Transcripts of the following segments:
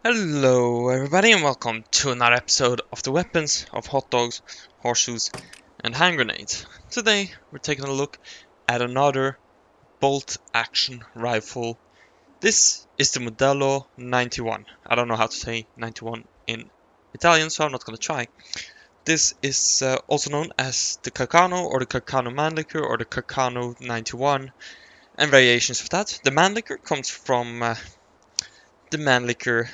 Hello everybody and welcome to another episode of the weapons of hot dogs, horseshoes and hand grenades. Today we're taking a look at another bolt action rifle. This is the Modello 91. I don't know how to say 91 in Italian, so I'm not going to try. This is also known as the Carcano or the Carcano Mannlicher or the Carcano 91 and variations of that. The Mannlicher comes from the Mannlicher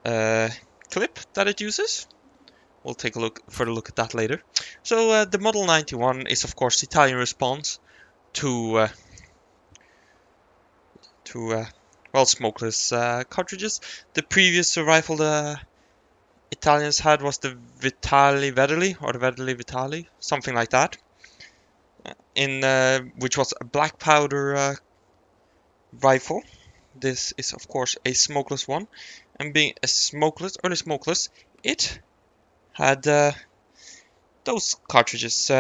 clip that it uses. We'll take a further look at that later. So the Model 91 is of course the Italian response to well, smokeless cartridges. The previous rifle the Italians had was the Vitali Vedeli or the Vedeli Vitali, something like that. In which was a black powder rifle. This is of course a smokeless one, and being a early smokeless, it had those cartridges.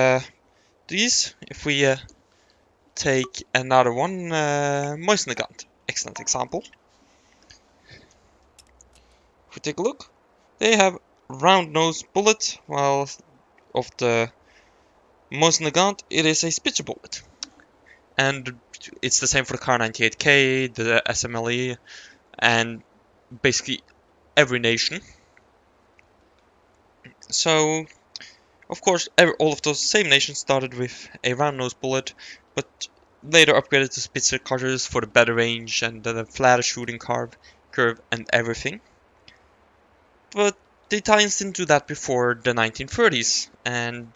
These, if we take another one, Moisten gun, excellent example. If we take a look, they have round nose bullet, while of the Moisten gun, it is a Spitzer bullet. And it's the same for the Car 98K, the SMLE, and basically every nation. So, of course, all of those same nations started with a round nose bullet, but later upgraded to Spitzer cartridges for the better range and the flatter shooting curve and everything. But the Italians didn't do that before the 1930s, and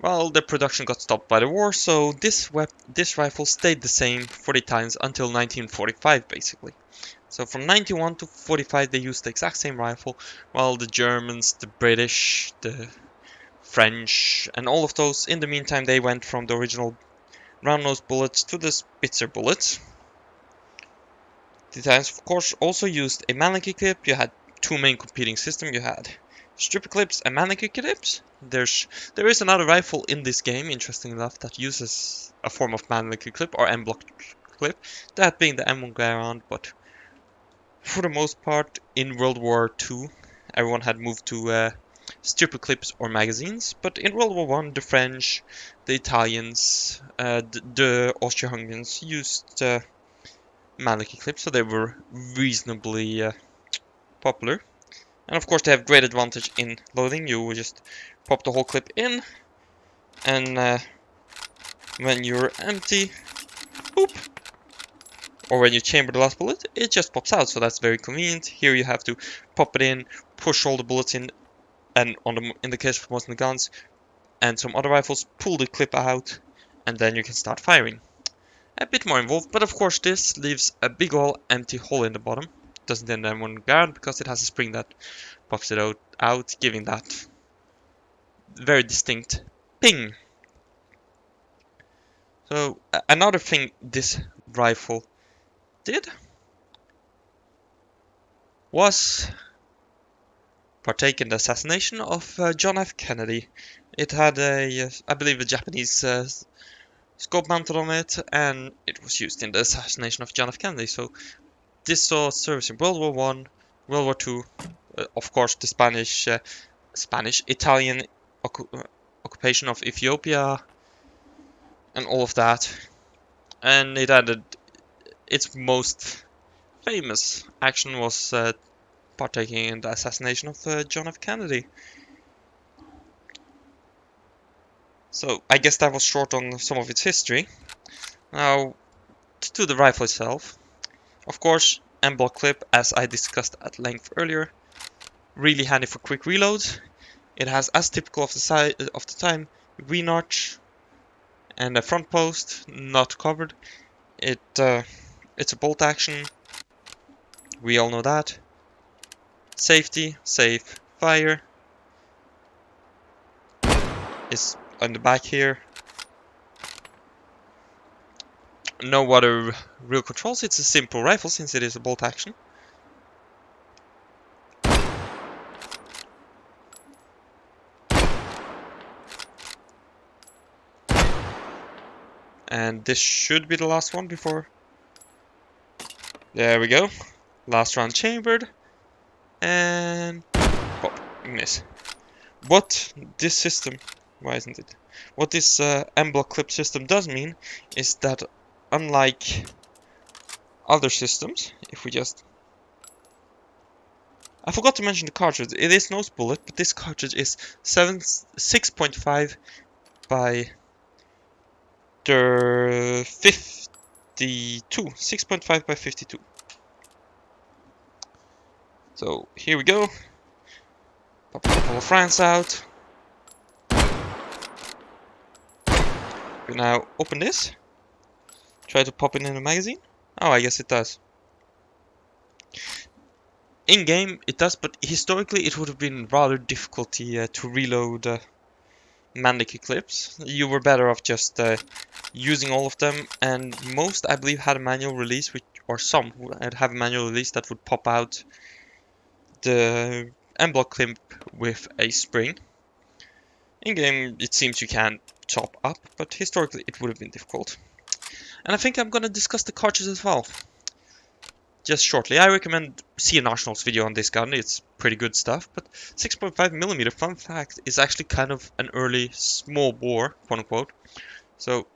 well, the production got stopped by the war, so this rifle stayed the same for the Italians until 1945, basically. So from 91 to 45 they used the exact same rifle, while the Germans, the British, the French, and all of those, in the meantime, they went from the original round-nose bullets to the Spitzer bullets. The Italians, of course, also used a Mannlicher clip. You had two main competing systems. You had stripper clips and Mannlicher clips. There is another rifle in this game, interesting enough, that uses a form of Mannlicher clip or M-block clip, that being the M1 Garand, but for the most part, in World War II, everyone had moved to stripper clips or magazines, but in World War I, the French, the Italians, the Austro-Hungarians used Mannlicher clips, so they were reasonably popular. And of course, they have great advantage in loading. You just pop the whole clip in, and when you're empty, boop, or when you chamber the last bullet, it just pops out. So that's very convenient. Here you have to pop it in, push all the bullets in, and in the case of most of the guns and some other rifles, pull the clip out, and then you can start firing. A bit more involved, but of course this leaves a big old empty hole in the bottom. Doesn't end in one guard because it has a spring that pops it out, giving that very distinct ping. So another thing this rifle did was partake in the assassination of John F. Kennedy. It had I believe, a Japanese scope mounted on it, and it was used in the assassination of John F. Kennedy. So this saw service in World War One, World War Two, of course the Italian occupation of Ethiopia, and all of that. And it added its most famous action was partaking in the assassination of John F. Kennedy. So I guess that was short on some of its history. Now, to the rifle itself. Of course, M-block clip, as I discussed at length earlier, really handy for quick reloads. It has, as typical of the time, V-notch and a front post, not covered. It's a bolt action. We all know that. Safety, safe, fire is on the back here. No other real controls. It's a simple rifle since it is a bolt action. And this should be the last one before... There we go. Last round chambered, and pop, miss. What this system, why isn't it? What this M-block clip system does mean is that unlike other systems, if we just... I forgot to mention the cartridge. It is nose bullet, but this cartridge is 6.5 by 52. 6.5 by 52. So here we go. Pop a couple of rounds out. We now open this. Try to pop it in the magazine. Oh, I guess it does. In game, it does, but historically, it would have been rather difficult to reload Mandic clips. You were better off just using all of them, and most, I believe, had a manual release, or some would have a manual release that would pop out the M-block clip with a spring. In game, it seems you can top up, but historically, it would have been difficult. And I think I'm gonna discuss the cartridge as well. Just shortly, I recommend seeing Arsenal's video on this gun, it's pretty good stuff, but 6.5mm, fun fact, is actually kind of an early small bore, quote unquote. So,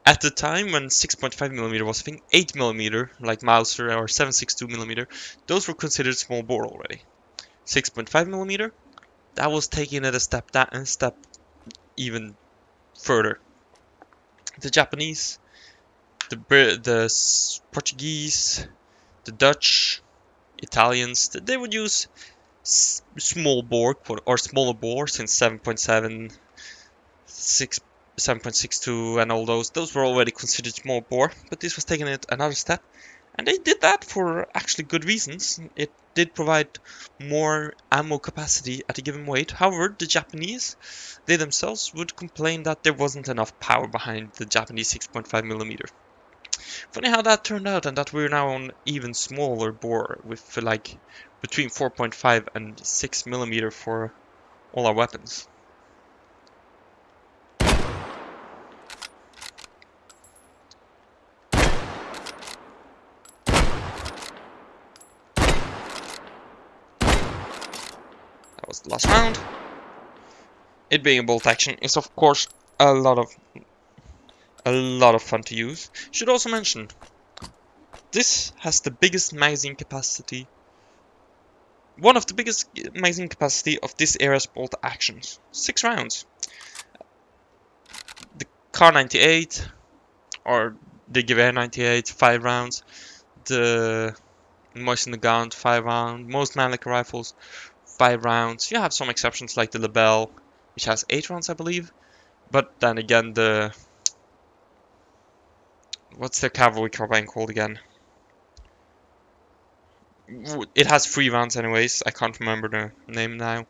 at the time when 6.5mm was, I think, 8mm, like Mauser or 7.62mm, those were considered small bore already. 6.5mm, that was taking it a step even further. The Japanese, the Portuguese, the Dutch, Italians, they would use small bore or smaller bore since 7.7, 7.62 and all those were already considered small bore, but this was taking it another step, and they did that for actually good reasons. It did provide more ammo capacity at a given weight. However, the Japanese, they themselves would complain that there wasn't enough power behind the Japanese 6.5mm. Funny how that turned out, and that we're now on even smaller bore with like between 4.5 and 6mm for all our weapons. That was the last round. It being a bolt action is of course a lot of fun to use. Should also mention, this has the biggest magazine capacity, one of the biggest magazine capacity of this era's bolt actions. 6 rounds. The Kar 98 or the Gewehr 98, 5 rounds. The Moisten the Gaunt, 5 rounds. Most Mannlicher rifles, 5 rounds. You have some exceptions like the Lebel, which has 8 rounds, I believe. But then again, what's the cavalry carbine called again? It has 3 rounds anyways. I can't remember the name now.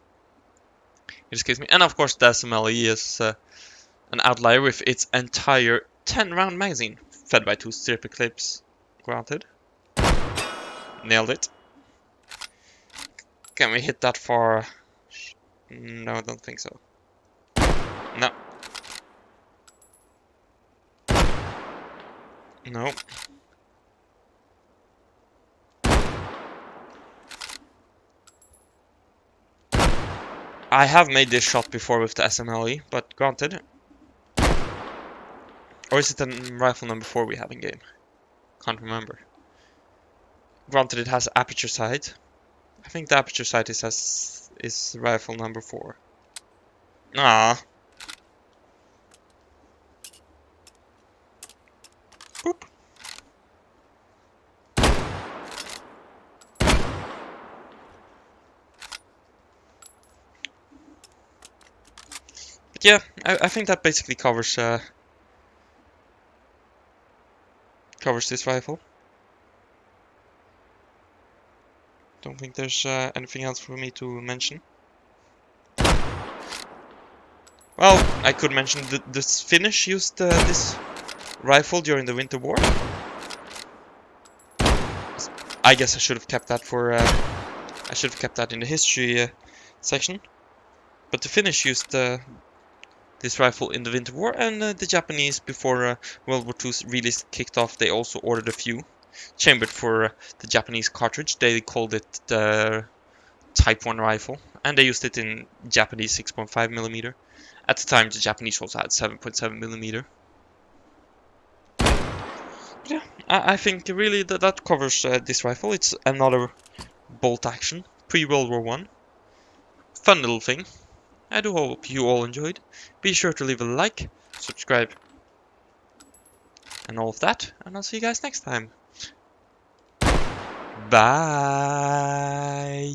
It escapes me. And of course, the SMLE is an outlier with its entire 10-round magazine, fed by 2 stripper clips. Granted. Nailed it. Can we hit that far? No, I don't think so. No. No. I have made this shot before with the SMLE, but granted. Or is it the rifle number 4 we have in game? Can't remember. Granted, it has aperture sight. I think the aperture sight is rifle number 4. Ah. Boop. But yeah, I think that basically covers this rifle. Don't think there's anything else for me to mention. Well, I could mention this Finnish used this rifle during the Winter War. I guess I should have kept that for I should have kept that in the history section. But the Finnish used this rifle in the Winter War, and the Japanese, before World War II really kicked off, they also ordered a few. chambered for the Japanese cartridge. They called it the Type 1 rifle, and they used it in Japanese 6.5mm. At the time, the Japanese also had 7.7mm. Yeah, I think really that covers this rifle. It's another bolt action, pre-World War One. Fun little thing. I do hope you all enjoyed. Be sure to leave a like, subscribe, and all of that, and I'll see you guys next time. Bye.